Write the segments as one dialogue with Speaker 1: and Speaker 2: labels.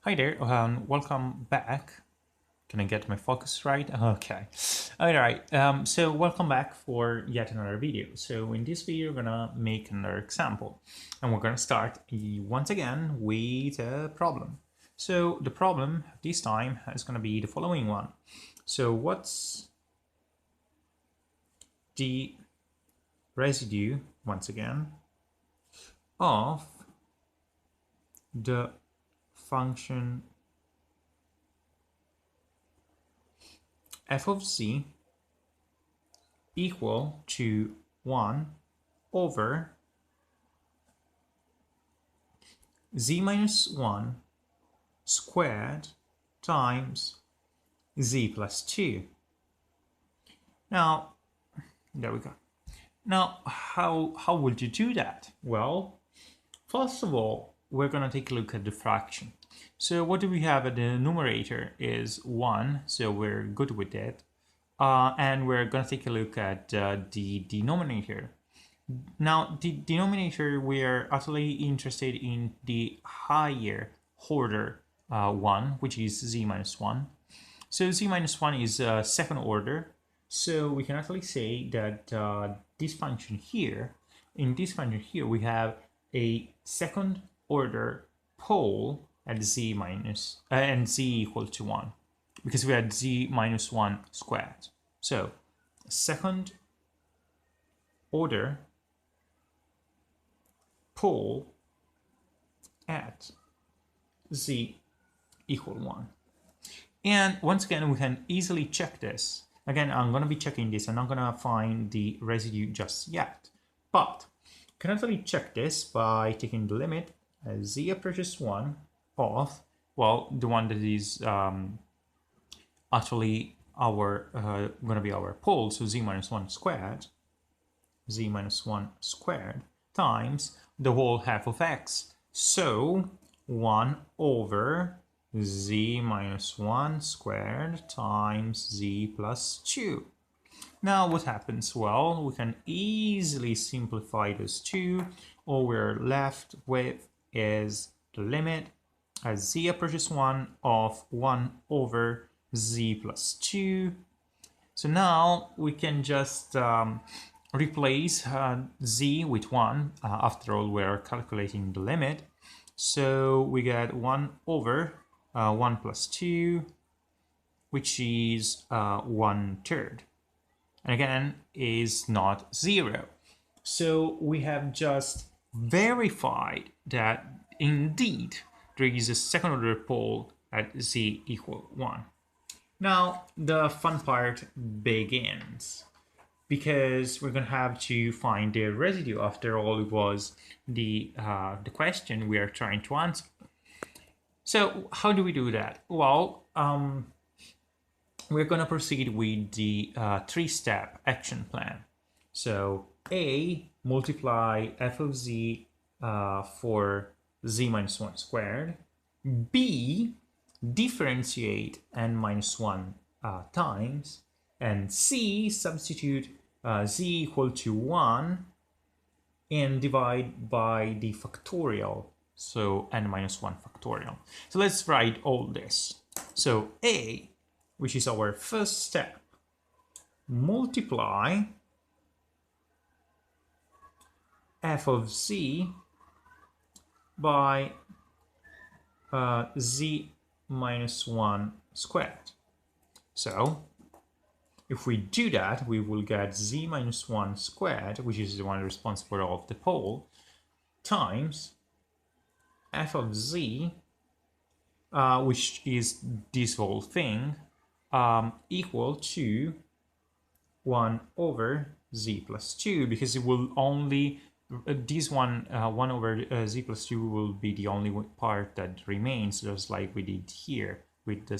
Speaker 1: Hi there, welcome back. Can I get my focus right? Okay. Alright, so welcome back for yet another video. So in this video, we're gonna make another example. And we're gonna start once again with a problem. So the problem this time is gonna be the following one. So what's the residue, once again, of the function f of z equal to 1 over z minus 1 squared times z plus 2. Now, there we go. Now, how would you do that? Well, first of all, we're going to take a look at the fraction. So what do we have at the numerator is 1, so we're good with it. And we're going to take a look at the denominator. Now, the denominator, we're utterly interested in the higher order one, which is z minus 1. So z minus 1 is second order. So we can actually say that this function here, in this function here, we have a second order pole at z minus and z equal to 1, because we had z minus 1 squared. So second order pole at z equal 1. And once again, we can easily check this. Again, I'm going to be checking this. I'm not going to find the residue just yet. But you can actually check this by taking the limit as z approaches 1 of, well, the one that is actually our going to be our pole, so z minus 1 squared, times the whole half of x. So 1 over z minus 1 squared times z plus 2. Now what happens? Well, we can easily simplify those two. All we're left with is the limit as z approaches 1 of 1 over z plus 2. So now we can just replace z with 1. After all, we're calculating the limit. So we get 1 over 1 plus 2, which is 1/3. And again, is not 0. So we have just verified that indeed there is a second order pole at z equal 1. Now, the fun part begins, because we're going to have to find the residue. After all, it was the question we are trying to answer. So how do we do that? Well, we're going to proceed with the three-step action plan. So A, multiply f of z for z minus 1 squared. B, differentiate n minus 1 times. And C, substitute z equal to 1 and divide by the factorial, so n minus 1 factorial. So let's write all this. So A, which is our first step, multiply f of z by z minus 1 squared. So if we do that, we will get z minus 1 squared, which is the one responsible of the pole, times f of z, which is this whole thing, equal to 1 over z plus 2, because it will only, this one, 1 over z plus 2 will be the only part that remains, just like we did here with the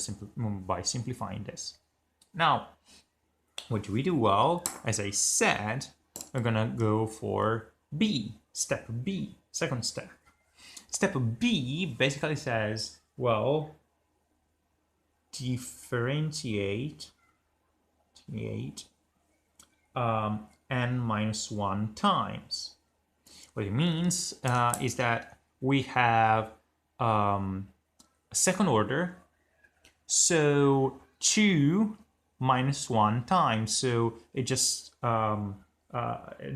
Speaker 1: by simplifying this. Now, what do we do? Well, as I said, we're gonna go for B, step B, second step. Step B basically says, well, differentiate n minus 1 times. What it means is that we have second order. So 2 minus 1 times. So it just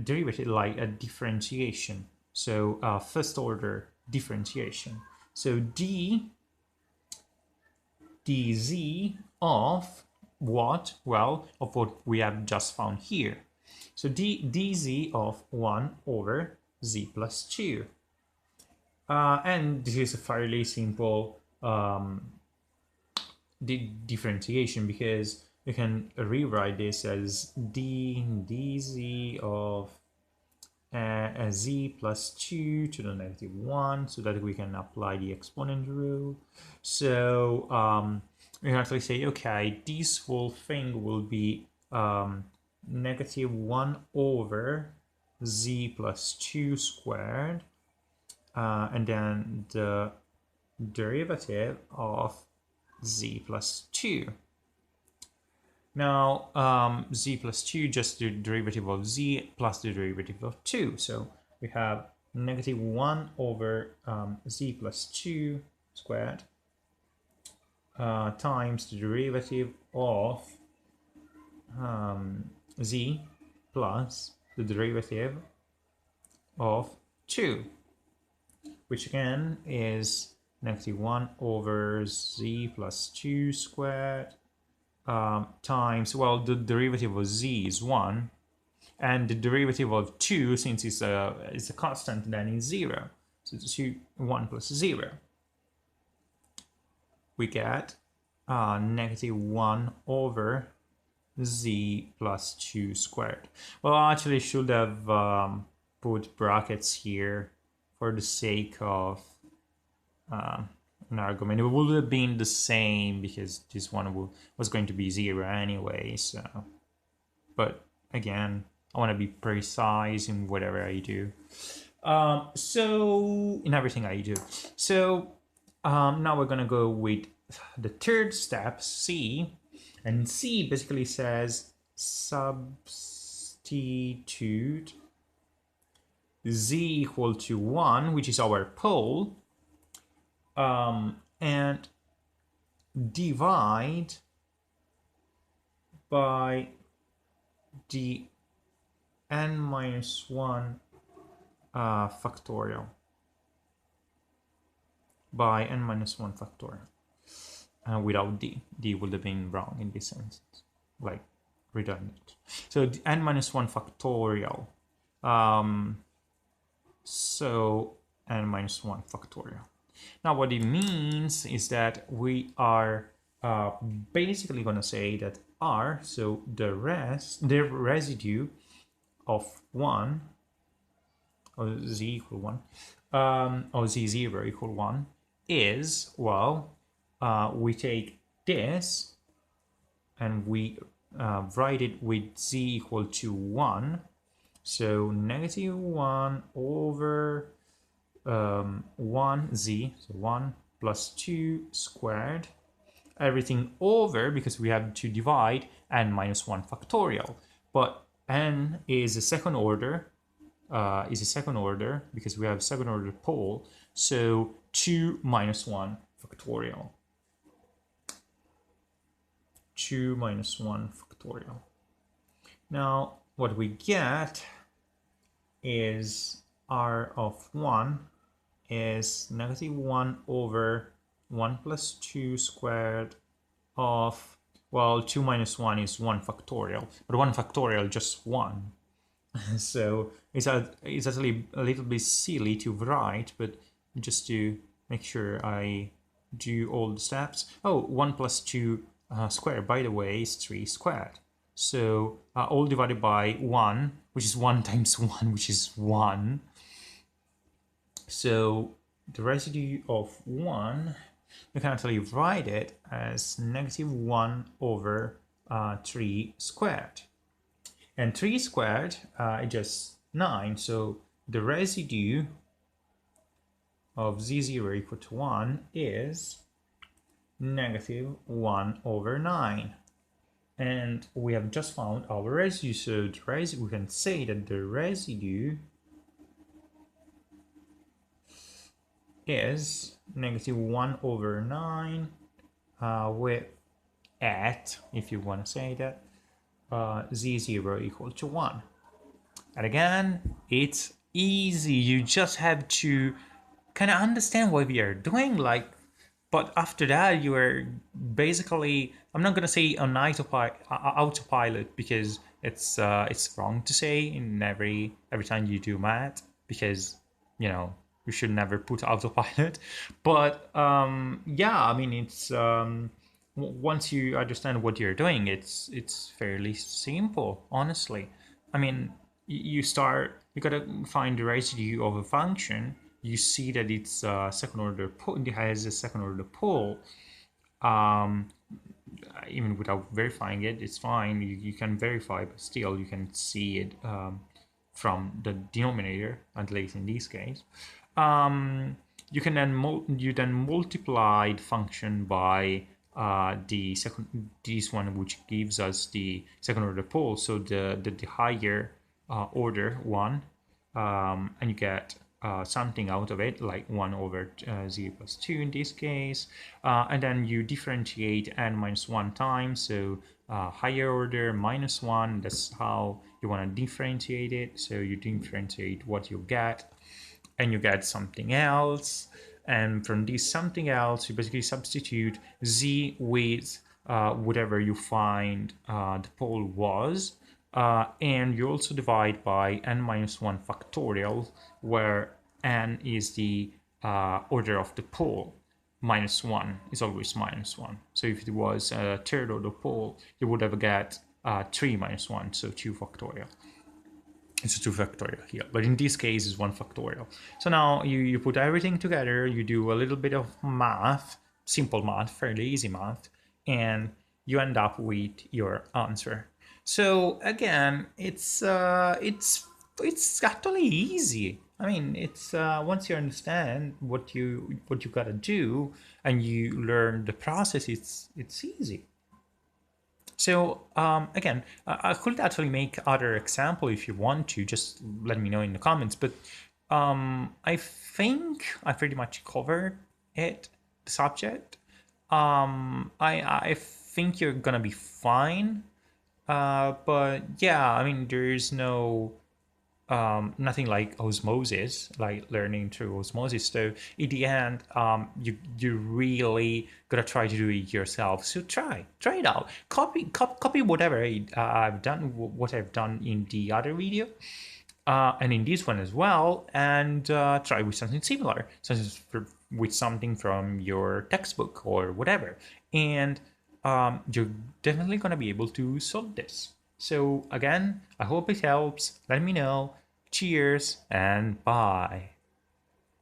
Speaker 1: derivative like a differentiation. So first order differentiation. So dz of what? Well, of what we have just found here. So dz of 1 over z plus 2. And this is a fairly simple differentiation, because you can rewrite this as dz of z plus 2 to the negative 1, so that we can apply the exponent rule. So we can actually say, okay, this whole thing will be negative 1 over z plus 2 squared, and then the derivative of z plus 2. Now, z plus 2, just the derivative of z plus the derivative of 2. So we have negative 1 over z plus 2 squared times the derivative of z plus the derivative of 2, which again is negative 1 over z plus 2 squared times, well, the derivative of z is 1, and the derivative of 2, since it's a constant, then is 0. So it's 1 plus 0. We get negative 1 over z plus 2 squared. Well, I actually should have put brackets here for the sake of an argument. It would have been the same, because this one was going to be 0 anyway. So, but again, I want to be precise in whatever I do. So in everything I do. So now we're gonna go with the third step, C, and C basically says substitute z equal to 1, which is our pole, and divide by the n minus 1 factorial, by n minus 1 factorial, without d. D would have been wrong in this sense, like redundant. So the n minus 1 factorial, so n minus 1 factorial. Now what it means is that we are basically going to say that R, so the residue of 1, or z equal 1, or z0 equal 1, is, well, we take this and we write it with z equal to 1. So negative 1 over 1z, so 1 plus 2 squared, everything over, because we have to divide, n minus 1 factorial. But n is a second order, because we have second order pole, so 2 minus 1 factorial. 2 minus 1 factorial. Now, what we get is R of 1 is negative 1 over 1 plus 2 squared of, well, 2 minus 1 is 1 factorial, but 1 factorial just 1. So it's actually a little bit silly to write, but just to make sure I do all the steps. Oh, 1 plus 2 squared, by the way, is 3 squared. So all divided by 1, which is 1 times 1, which is 1. So the residue of 1, you can actually write it as negative 1 over 3 squared. And 3 squared is just 9. So the residue of z0 equal to 1 is negative 1 over 9. And we have just found our residue. So the residue, we can say that the residue is negative 1 over 9 with at, if you want to say that, z0 equal to 1. And again, it's easy. You just have to kind of understand what we are doing. But after that, you are basically, I'm not gonna say on autopilot because it's wrong to say in every time you do math, because you should never put autopilot. But yeah, I mean it's once you understand what you're doing, it's fairly simple, honestly. I mean, you gotta find the residue of a function. You see that it's second order it has a second order pole. Even without verifying it, it's fine. You can verify, but still you can see it from the denominator, at least in this case. You can then multiply the function by this one, which gives us the second order pole, so the higher order one, and you get something out of it, like 1 over z plus 2 in this case, and then you differentiate n minus 1 times, so higher order minus 1, that's how you want to differentiate it. So you differentiate what you get, and you get something else, and from this something else you basically substitute z with whatever you find the pole was, and you also divide by n minus 1 factorial, where n is the order of the pole. Minus 1 is always minus 1. So if it was a third order pole, you would have got 3 minus 1, so 2 factorial. It's a 2 factorial here, but in this case it's 1 factorial. So now you put everything together, you do a little bit of math, simple math, fairly easy math, and you end up with your answer. So again, it's actually easy. I mean, it's once you understand what you gotta do and you learn the process, it's easy. So again, I could actually make other example if you want to. Just let me know in the comments. But I think I pretty much covered it, the subject. I think you're gonna be fine. But yeah, I mean, there's nothing like osmosis, like learning through osmosis. So in the end, you really gotta try to do it yourself. So try it out. Copy whatever I've done, what I've done in the other video, and in this one as well, and try with something similar, such as with something from your textbook or whatever, and you're definitely gonna be able to solve this. So again, I hope it helps. Let me know. Cheers and bye.